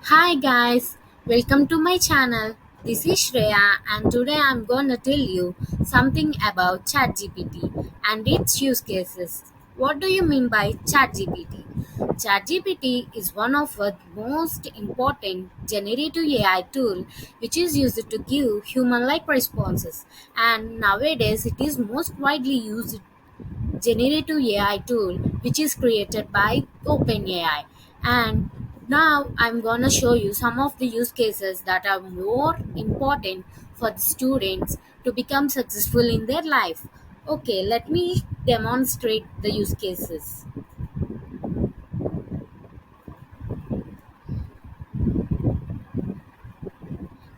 Hi guys, welcome to my channel. This is Shreya and today I'm gonna tell you something about ChatGPT and its use cases. What do you mean by ChatGPT? ChatGPT is one of the most important generative AI tool which is used to give human-like responses, and nowadays it is most widely used generative AI tool which is created by OpenAI. And now I'm gonna show you some of the use cases that are more important for the students to become successful in their life. Okay, let me demonstrate the use cases.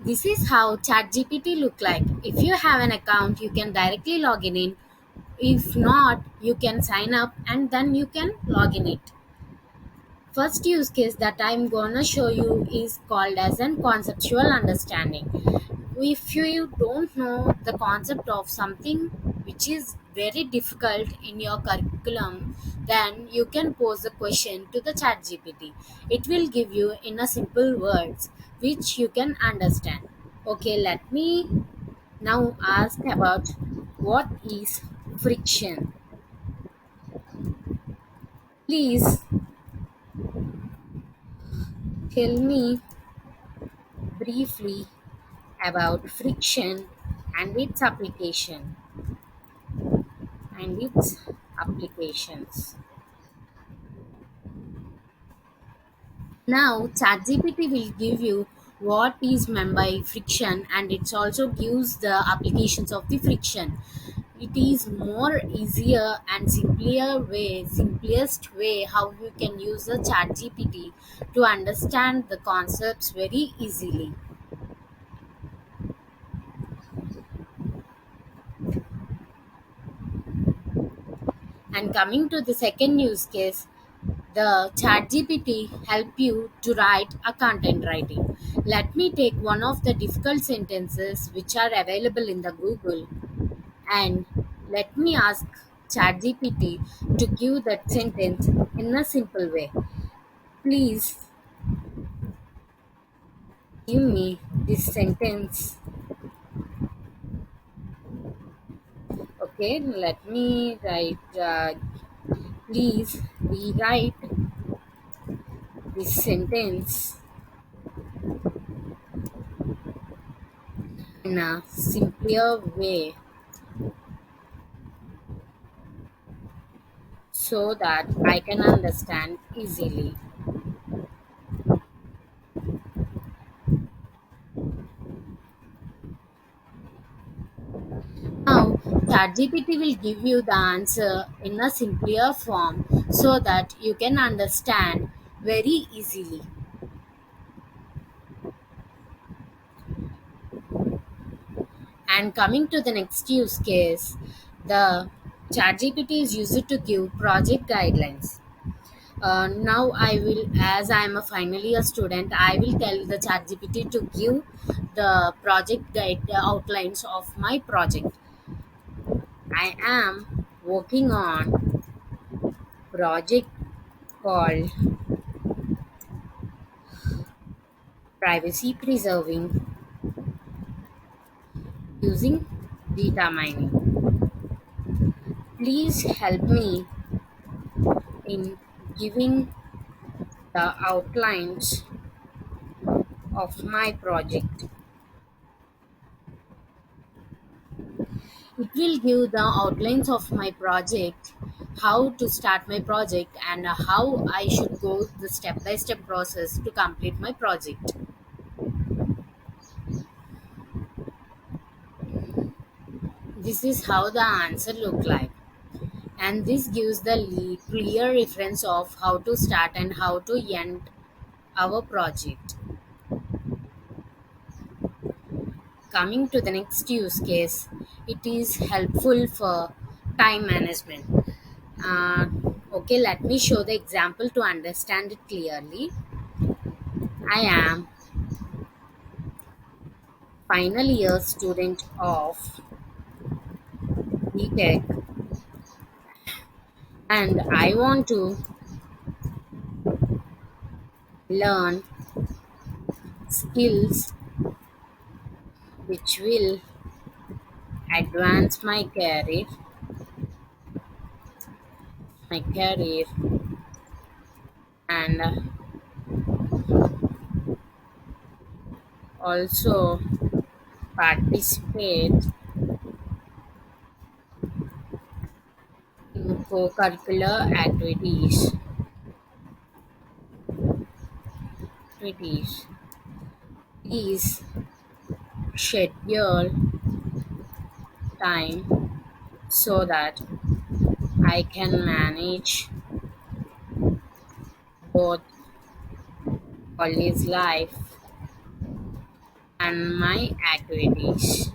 This is how ChatGPT look like. If you have an account, you can directly log in. If not, you can sign up and then you can log in it. First use case that I'm gonna show you is called as an conceptual understanding. If you don't know the concept of something which is very difficult in your curriculum, then you can pose a question to the chat GPT. It will give you in a simple words which you can understand. Okay, let me now ask about what is friction. Please tell me briefly about friction and its applications. Now, ChatGPT will give you what is meant by friction, and it also gives the applications of the friction. It is more easier and simplest way how you can use the ChatGPT to understand the concepts very easily. And coming to the second use case, the ChatGPT help you to write a content writing. Let me take one of the difficult sentences which are available in the Google, and let me ask ChatGPT to give that sentence in a simple way. Please give me this sentence. Okay, let me write. Please rewrite this sentence in a simpler way so that I can understand easily. Now, ChatGPT will give you the answer in a simpler form so that you can understand very easily. And coming to the next use case, the ChatGPT is used to give project guidelines. Now I will, as I am a final year student, I will tell the ChatGPT to give the project guide outlines of my project. I am working on project called privacy preserving using data mining. Please help me in giving the outlines of my project. It will give the outlines of my project, how to start my project, and how I should go the step by step process to complete my project. This is how the answer look like, and this gives the clear reference of how to start and how to end our project. Coming to the next use case, it is helpful for time management. Uh, okay, let me show the example to understand it clearly. I am final year student of BTech, and I want to learn skills which will advance my career and also participate in co-curricular activities. Please schedule time so that I can manage both college life and my activities.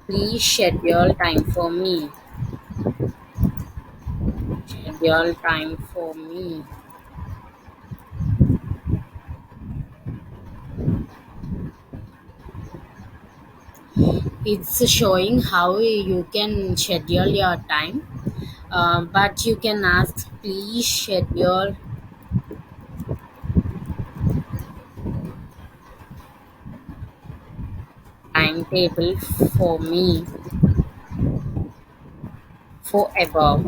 Please schedule time for me. Schedule time for me. It's showing how you can schedule your time, but you can ask, please schedule timetable for me for above.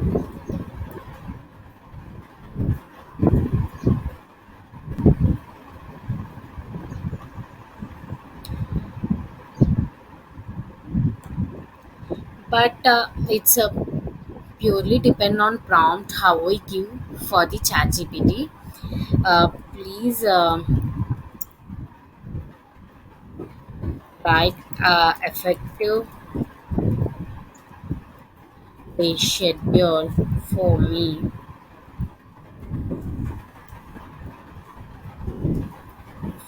But it's purely depend on prompt how we give for the chat GPT. Please write effective day schedule for me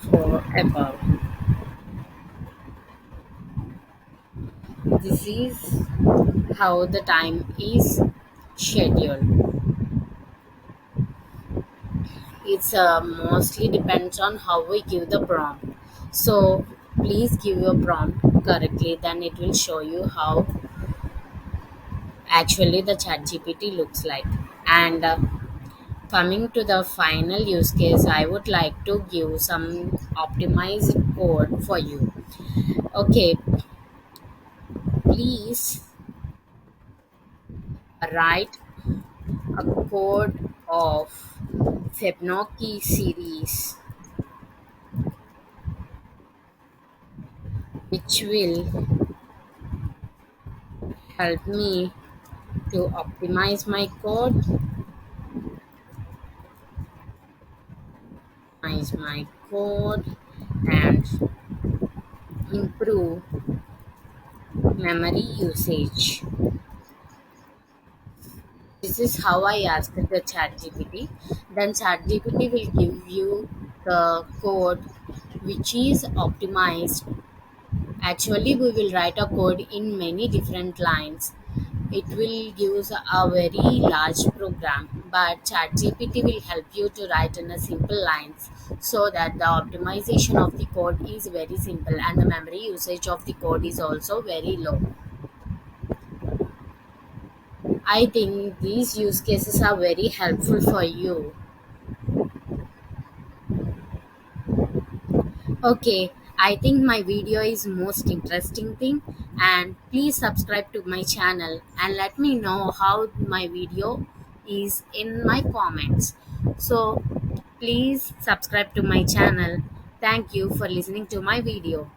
for above. This is how the time is scheduled. It's mostly depends on how we give the prompt. So please give your prompt correctly, then it will show you how actually the chat GPT looks like. And coming to the final use case, I would like to give some optimized code for you. Okay, please write a code of Fibonacci series which will help me to optimize my code and improve memory usage. This is how I asked the ChatGPT. Then ChatGPT will give you the code which is optimized. Actually, we will write a code in many different lines. It will use a very large program, but ChatGPT will help you to write in a simple lines so that the optimization of the code is very simple and the memory usage of the code is also very low. I think these use cases are very helpful for you. Okay, I think my video is most interesting thing, and please subscribe to my channel and let me know how my video is in my comments. So please subscribe to my channel. Thank you for listening to my video.